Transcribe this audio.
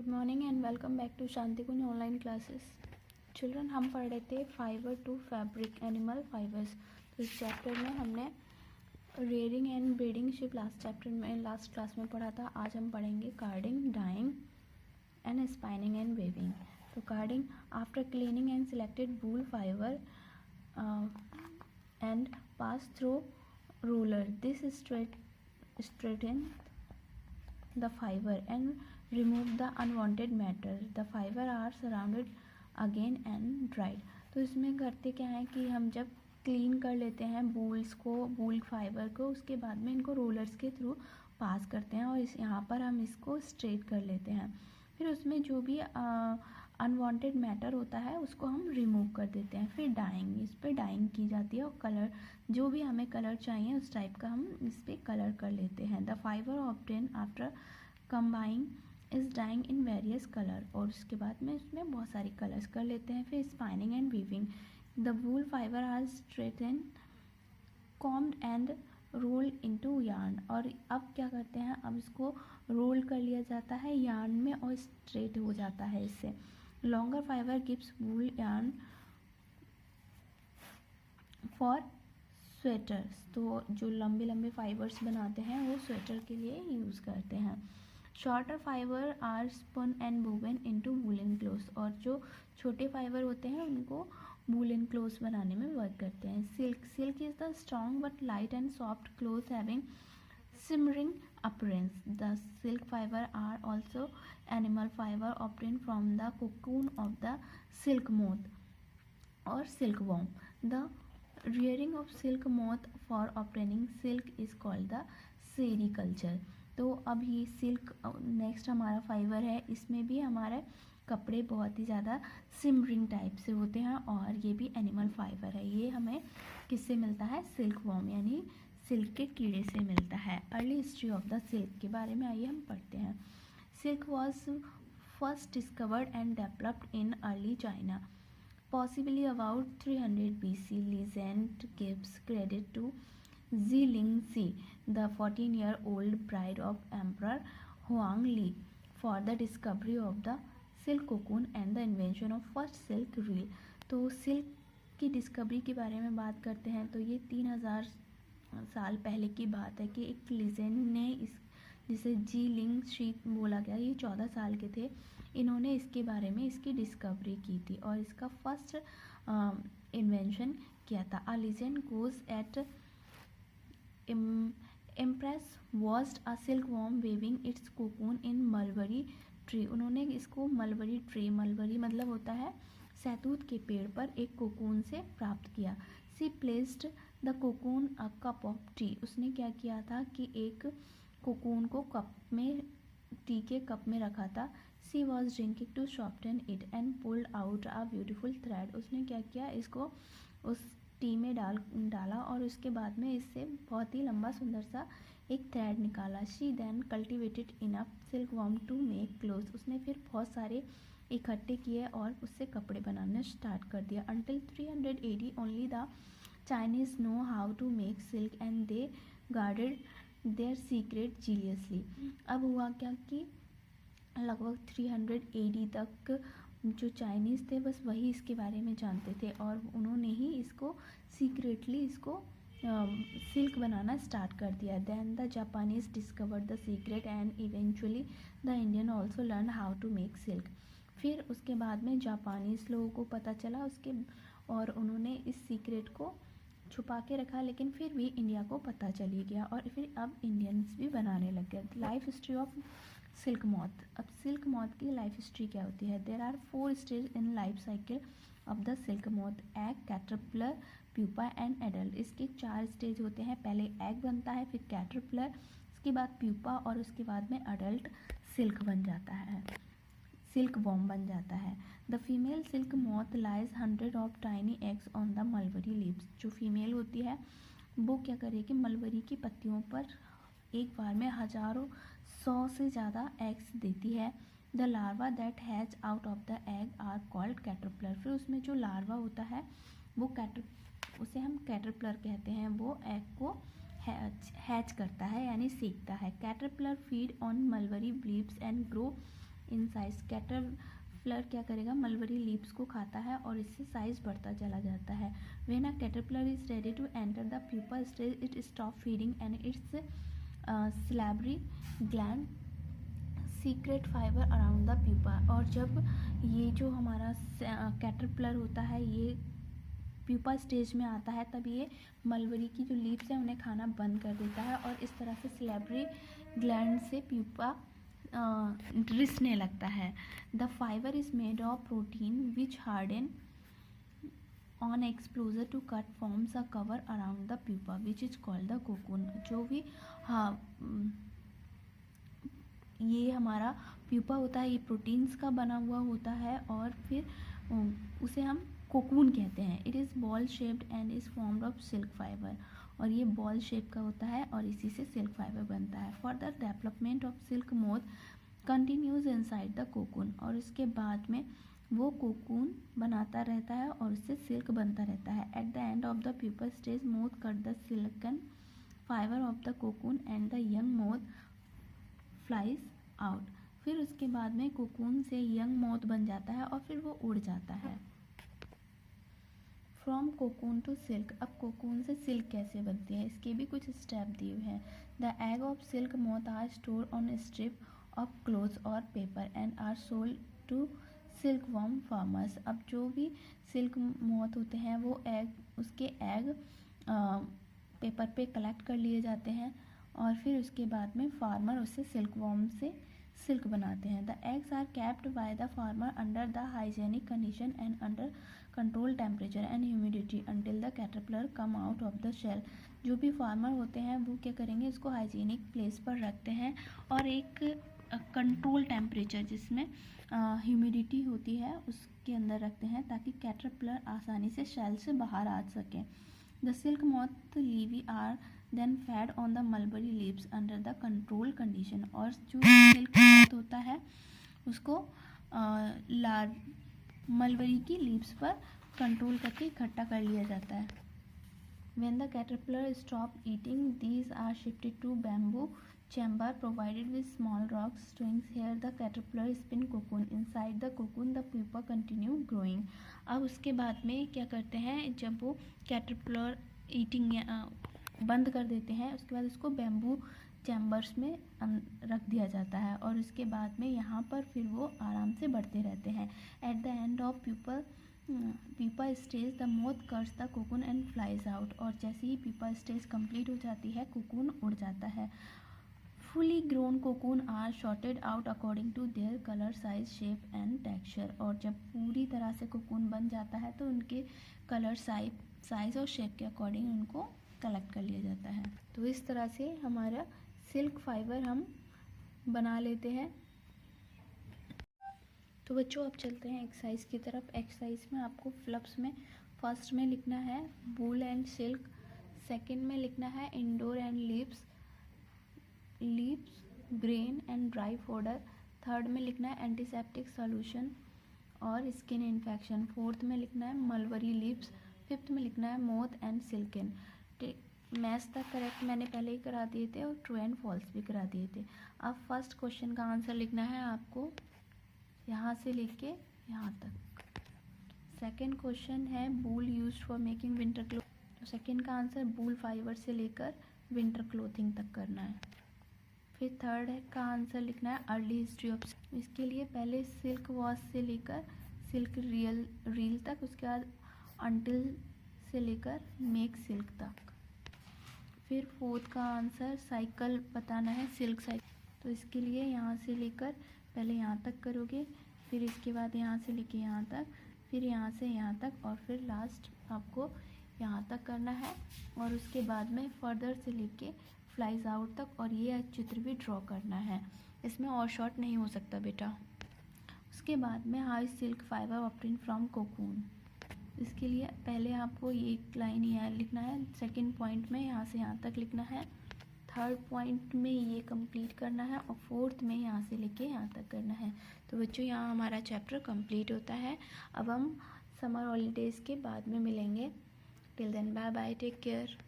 Good morning and welcome back to Shanti Kunj online classes. Children, हम पढ़ रहे थे fibre to fabric animal fibres. तो इस चैप्टर में हमने rearing and breeding sheep last class में पढ़ा था। आज हम पढ़ेंगे carding, dyeing and spinning and weaving. तो carding, after cleaning and selected wool fibre and pass through roller, this straighten the fiber and remove the unwanted matter. The fiber are surrounded again and dried. तो इसमें करते क्या है कि हम जब clean कर लेते हैं वूल फाइबर को, उसके बाद में इनको रोलर्स के थ्रू पास करते हैं और यहाँ पर हम इसको स्ट्रेट कर लेते हैं। फिर उसमें जो भी अनवांटेड मैटर होता है उसको हम रिमूव कर देते हैं। फिर डाइंग, इस पर डाइंग की जाती है और कलर, जो भी हमें कलर चाहिए उस टाइप का हम इस पर कलर कर लेते हैं। The fibre obtain after combing is dyeing in various colour, और उसके बाद में इसमें बहुत सारी कलर्स कर लेते हैं। फिर spinning and weaving, the wool fibre are straighten combed and roll into yarn, और अब क्या करते हैं, अब इसको रोल कर लिया जाता है यार्न में और स्ट्रेट हो जाता है इससे। Longer fibre gives wool yarn for sweaters, तो जो लंबे लंबे फाइबर्स बनाते हैं वो स्वेटर के लिए यूज़ करते हैं। Shorter fibre are spun and woven into woollen clothes, और जो छोटे फाइबर होते हैं उनको वूलन क्लोथ्स बनाने में वर्क करते हैं। Silk is the strong but light and soft cloth having shimmering appearance. The silk fiber are also animal fiber obtained from the cocoon of the silk moth or silkworm. The rearing of silk moth for obtaining silk is called the sericulture. तो अब ये silk next हमारा fibre है, इसमें भी हमारे कपड़े बहुत ही ज़्यादा सिमरिंग टाइप से होते हैं और ये भी एनिमल फाइबर है। ये हमें किससे मिलता है, सिल्क वॉर्म यानी सिल्क के कीड़े से मिलता है। Early history of the silk के बारे में आइए हम पढ़ते हैं। Silk was first discovered and developed in early China, possibly about 300 BC. Legend gives credit to Zilingzi, the 14-year-old bride of Emperor Huang Li, for the discovery of the silk cocoon and the invention of first silk reel. तो silk की discovery के बारे में बात करते हैं तो ये 3000 साल पहले की बात है कि एक लीजेंड ने जिसे जी लिंग शी बोला गया, ये 14 साल के थे, इन्होंने इसके बारे में इसकी डिस्कवरी की थी और इसका फर्स्ट इन्वेंशन किया था। A legend goes that empress was a silkworm weaving its cocoon in mulberry tree. उन्होंने इसको मलबरी मतलब होता है सहतूत के पेड़ पर एक कोकून से प्राप्त किया। She placed the cocoon a cup of tea, उसने क्या किया था कि एक कोकून को टी के कप में रखा था। She was drinking to soften it and pulled out a beautiful thread, उसने क्या किया, इसको उस टी में डाला और उसके बाद में इससे बहुत ही लंबा सुंदर सा एक थ्रेड निकाला। She then cultivated enough silk worm to make clothes, उसने फिर बहुत सारे इकट्ठे किए और उससे कपड़े बनाना स्टार्ट कर दिया। Until 300 AD only the Chinese know how to make silk and they guarded their secret jealously. अब हुआ क्या कि लगभग 300 AD तक जो चाइनीज़ थे बस वही इसके बारे में जानते थे और उन्होंने ही इसको सीक्रेटली इसको सिल्क बनाना स्टार्ट कर दिया। Then the Japanese discovered the secret and eventually the Indian also learn how to make silk. फिर उसके बाद में जापानीज़ लोगों को पता चला और उन्होंने इस सीक्रेट को छुपा के रखा, लेकिन फिर भी इंडिया को पता चली गया और फिर अब इंडियंस भी बनाने लग गए। Life history of silk moth, अब सिल्क मॉथ की लाइफ हिस्ट्री क्या होती है। There are 4 stage in life cycle of the silk moth, egg, caterpillar, pupa and adult. इसके 4 स्टेज होते हैं, पहले एग बनता है, फिर कैटरपिलर, उसके बाद प्यूपा और उसके बाद में अडल्ट सिल्क बन जाता है, सिल्क वॉर्म बन जाता है। The female silk moth lies 100 of tiny eggs on the mulberry leaves, जो फीमेल होती है वो क्या करेगी, मलबरी की पत्तियों पर एक बार में 100 से ज़्यादा एग्स देती है। The larva that has out of the egg are called caterpillar, फिर उसमें जो लार्वा होता है वो उसे हम कैटरपिलर कहते हैं, वो एग को हैच करता है यानी सीखता है। Caterpillar feed on mulberry leaves and grow in size. Caterpillar क्या करेगा, मलबरी लीव्स को खाता है और इससे साइज बढ़ता चला जाता है। When a caterpillar is ready to enter the pupa stage it stop feeding and its salivary gland secret fibre around the pupa. और जब ये जो हमारा कैटरपिलर होता है ये प्यूपा स्टेज में आता है तब ये मलबरी की जो लीव्स हैं उन्हें खाना बंद कर देता है और इस तरह से सिलेब्री ग्लैंड से प्यूपा रिसने लगता है। The fibre is made of protein which harden on exposure to cut forms a cover around the pupa which is called the cocoon. जो भी ये हमारा प्यूपा होता है ये प्रोटीन्स का बना हुआ होता है और फिर उसे हम कोकून कहते हैं। It is ball shaped and is formed of silk fibre. और ये बॉल शेप का होता है और इसी से सिल्क फाइबर बनता है। Further development of silk moth continues inside the cocoon. और इसके बाद में वो कोकून बनाता रहता है और उससे सिल्क बनता रहता है। At the end of the pupa stage moth cut the silken fibre of the cocoon and the young moth flies out. फिर उसके बाद में कोकून से यंग मोथ बन जाता है और फिर वो उड़ जाता है। From cocoon to silk. अब कोकून से सिल्क कैसे बनती है इसके भी कुछ स्टेप दिए हुए हैं। The egg of silk moth are store on strip of cloths और paper and are sold to silkworm farmers. अब जो भी सिल्क मोथ होते हैं वो उसके एग पेपर पे कलेक्ट कर लिए जाते हैं और फिर उसके बाद में फार्मर उससे सिल्क वॉर्म से सिल्क बनाते हैं। The eggs are kept by the farmer under the hygienic condition and under control temperature and humidity until the caterpillar come out of the shell. जो भी फार्मर होते हैं वो क्या करेंगे इसको हाइजीनिक प्लेस पर रखते हैं और एक कंट्रोल टेम्परेचर जिसमें ह्यूमिडिटी होती है उसके अंदर रखते हैं ताकि कैटरपिलर आसानी से शेल से बाहर आ सकें। The silk moth larvae are then fed on the mulberry leaves under the control condition. और जो सिल्क मोथ होता है उसको मलबरी की लीव्स पर कंट्रोल करके इकट्ठा कर लिया जाता है। When the caterpillar stop eating, these are shifted to bamboo chamber provided with small rocks strings. Here the caterpillar spin cocoon. Inside the cocoon the pupa continue growing. अब उसके बाद में क्या करते हैं जब वो कैटरपिलर ईटिंग बंद कर देते हैं उसके बाद उसको बैम्बू चैम्बर्स में रख दिया जाता है और उसके बाद में यहाँ पर फिर वो आराम से बढ़ते रहते हैं। At the end of pupa stage the moth cuts the cocoon and flies out. और जैसे ही प्यूपा स्टेज कंप्लीट हो जाती है कोकून उड़ जाता है। Fully grown cocoon are sorted out according to their colour size shape and texture. और जब पूरी तरह से कोकून बन जाता है तो उनके कलर साइज और शेप के अकॉर्डिंग उनको कलेक्ट कर लिया जाता है। तो इस तरह से हमारा सिल्क फाइबर हम बना लेते हैं। तो बच्चों अब चलते हैं एक्सरसाइज की तरफ। एक्सरसाइज में आपको फ्लप्स में फर्स्ट में लिखना है वूल एंड सिल्क, सेकंड में लिखना है indoor and leaves grain and dry fodder, third में लिखना है एंटीसेप्टिक सॉल्यूशन और स्किन इन्फेक्शन, फोर्थ में लिखना है मलबरी लीव्स, फिफ्थ में लिखना है मोथ एंड सिल्कन। मैथ्स तक करेक्ट मैंने पहले ही करा दिए थे और ट्रू एंड फॉल्स भी करा दिए थे। अब फर्स्ट क्वेश्चन का आंसर लिखना है आपको यहाँ से लेके यहाँ तक। सेकंड क्वेश्चन है wool used for making winter cloth, तो सेकंड का आंसर वूल फाइबर से लेकर विंटर क्लोथिंग तक करना है। फिर थर्ड का आंसर लिखना है अर्ली हिस्ट्री ऑफ, इसके लिए पहले सिल्क वॉश से लेकर सिल्क रील तक, उसके बाद अंटिल से लेकर मेक सिल्क तक। फिर फोर्थ का आंसर साइकिल बताना है सिल्क साइकिल, तो इसके लिए यहाँ से लेकर पहले यहाँ तक करोगे, फिर इसके बाद यहाँ से लेके यहाँ तक, फिर यहाँ से यहाँ तक और फिर लास्ट आपको यहाँ तक करना है और उसके बाद में फर्दर से लेके फ्लाइज आउट तक और ये चित्र भी ड्रॉ करना है। इसमें और शॉर्ट नहीं हो सकता बेटा। उसके बाद में how silk fibre obtain from cocoon, इसके लिए पहले आपको ये लाइन यहाँ लिखना है, सेकंड पॉइंट में यहाँ से यहाँ तक लिखना है, थर्ड पॉइंट में ये कंप्लीट करना है और फोर्थ में यहाँ से लेके यहाँ तक करना है। तो बच्चों यहाँ हमारा चैप्टर कंप्लीट होता है। अब हम समर हॉलीडेज़ के बाद में मिलेंगे। Till then bye bye, take care.